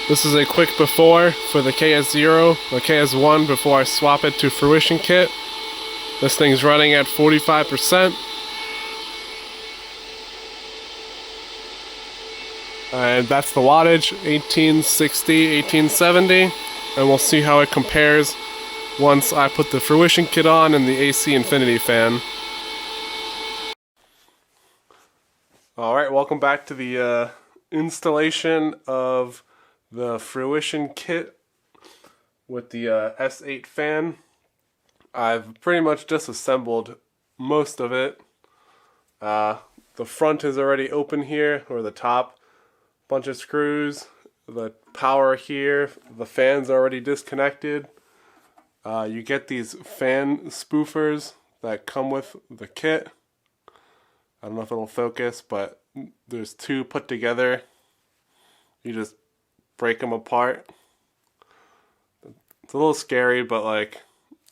This is a quick before for the KS0 or KS1 before I swap it to Fruition kit. This thing's running at 45%. And that's the wattage, 1860, 1870. And we'll see how it compares once I put the Fruition kit on and the AC Infinity fan. Alright, welcome back to the installation of the Fruition kit with the S8 fan. I've pretty much disassembled most of it. The front is already open here, or the top. Bunch of screws. The power here. The fan's already disconnected. You get these fan spoofers that come with the kit. I don't know if it'll focus, but there's two put together. You just break them apart. It's a little scary, but like,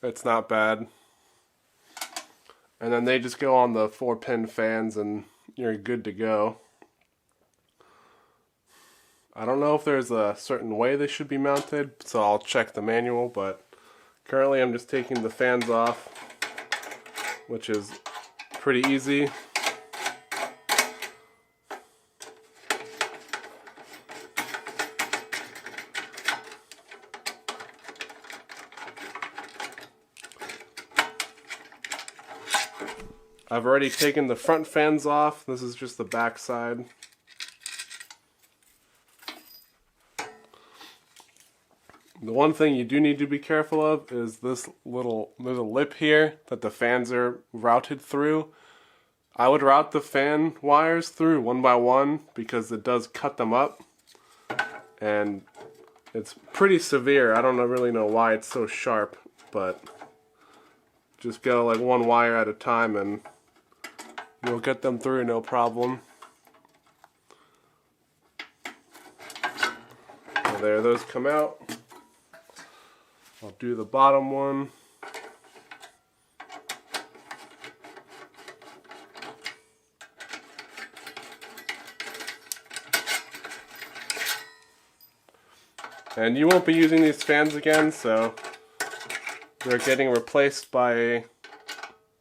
it's not bad. And then they just go on the 4-pin fans and you're good to go. I don't know if there's a certain way they should be mounted, so I'll check the manual, but currently I'm just taking the fans off, which is pretty easy. I've already taken the front fans off. This is just the back side. The one thing you do need to be careful of is this little lip here that the fans are routed through. I would route the fan wires through one by one because it does cut them up. And it's pretty severe. I don't really know why it's so sharp, but just go like one wire at a time and you'll get them through no problem. So there those come out. I'll do the bottom one. And you won't be using these fans again, so they're getting replaced by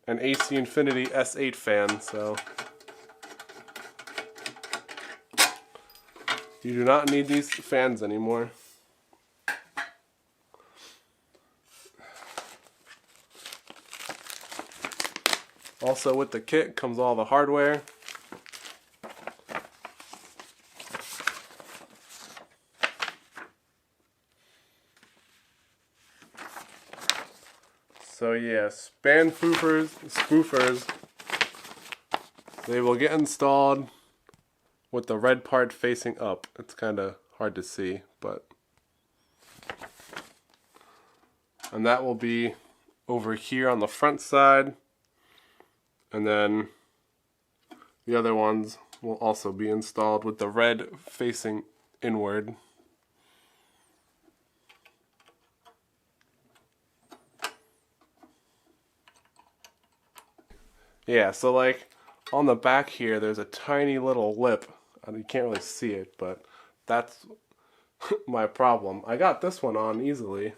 an AC Infinity S8 fan, so you do not need these fans anymore. Also with the kit comes all the hardware. So yeah, span spoofers, they will get installed with the red part facing up. It's kind of hard to see, but and that will be over here on the front side, and then the other ones will also be installed with the red facing inward. Yeah, so like on the back here there's a tiny little lip. You can't really see it, but that's my problem. I got this one on easily.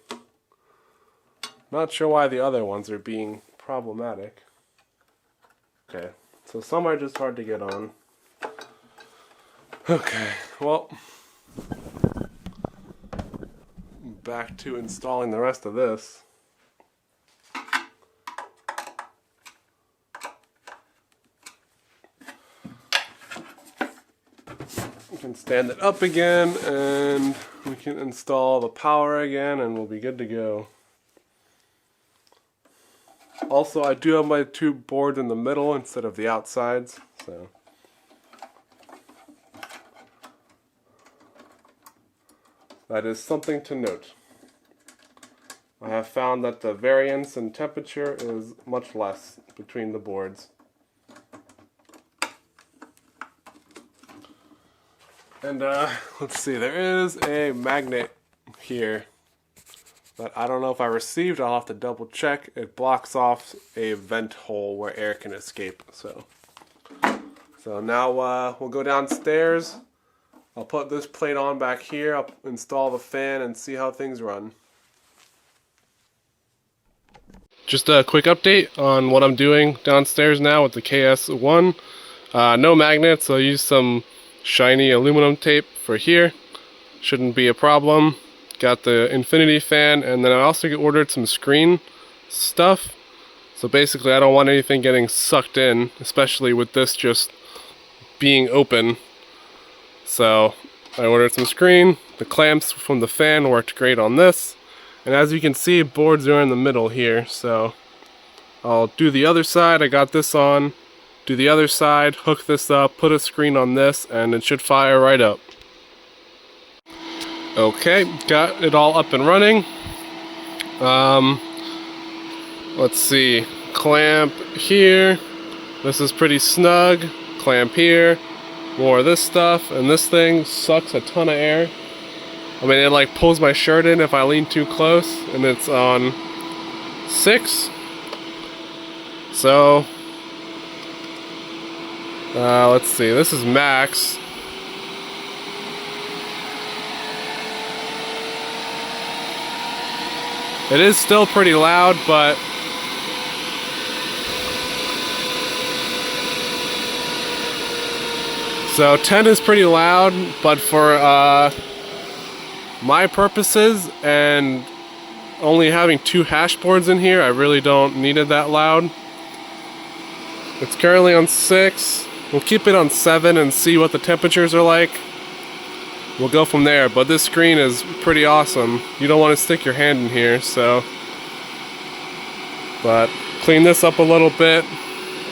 Not sure why the other ones are being problematic. Okay, so some are just hard to get on. Okay, well, back to installing the rest of this. We can stand it up again and we can install the power again and we'll be good to go. Also, I do have my two boards in the middle instead of the outsides, so that is something to note. I have found that the variance in temperature is much less between the boards. And let's see, there is a magnet here that I don't know if I received. I'll have to double check. It blocks off a vent hole where air can escape. So now we'll go downstairs I'll put this plate on back here, I'll install the fan and see how things run. Just a quick update on what I'm doing downstairs now with the KS1. No magnets, I'll use some shiny aluminum tape for here. Shouldn't be a problem. Got the infinity fan, and then I also ordered some screen stuff. So basically I don't want anything getting sucked in, especially with this just being open. So I ordered some screen. The clamps from the fan worked great on this. And as you can see, boards are in the middle here. So I'll do the other side. I got this on. Do the other side, hook this up, put a screen on this, and it should fire right up. Okay, got it all up and running. Let's see, clamp here. This is pretty snug. Clamp here. More of this stuff, and this thing sucks a ton of air. I mean, it like pulls my shirt in if I lean too close, and it's on 6. So, let's see, this is max. It is still pretty loud, but so 10 is pretty loud, but for my purposes and only having 2 hash boards in here, I really don't need it that loud. It's currently on 6. We'll keep it on 7 and see what the temperatures are like. We'll go from there, but this screen is pretty awesome. You don't want to stick your hand in here, so. But clean this up a little bit.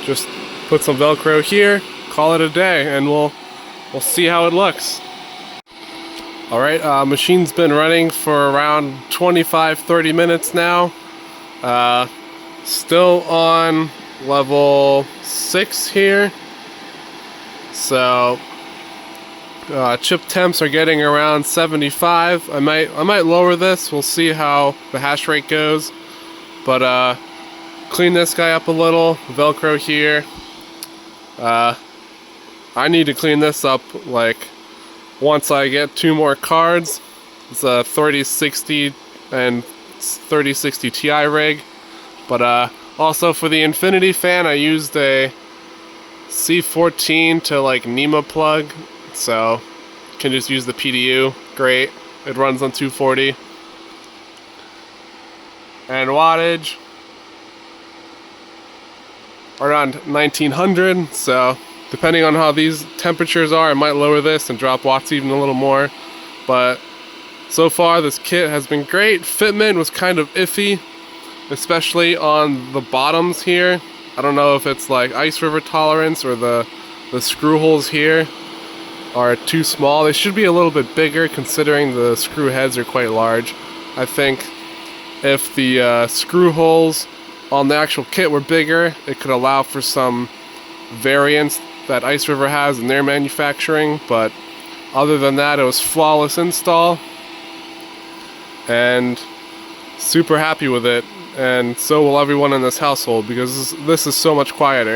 Just put some Velcro here, call it a day, and we'll see how it looks. Alright, machine's been running for around 25-30 minutes now. Still on level 6 here. So chip temps are getting around 75. I might lower this. We'll see how the hash rate goes. But clean this guy up a little. Velcro here. I need to clean this up like once I get 2 more cards. It's a 3060 and 3060 Ti rig. But also for the infinity fan, I used a C14 to like NEMA plug. So you can just use the PDU. Great. It runs on 240. And wattage around 1900. So depending on how these temperatures are, I might lower this and drop watts even a little more. But so far this kit has been great. Fitment was kind of iffy, especially on the bottoms here. I don't know if it's like ice river tolerance or the screw holes here are too small. They should be a little bit bigger considering the screw heads are quite large. I think if the screw holes on the actual kit were bigger, it could allow for some variance that Ice River has in their manufacturing, but other than that, it was flawless install and super happy with it, and so will everyone in this household because this is so much quieter.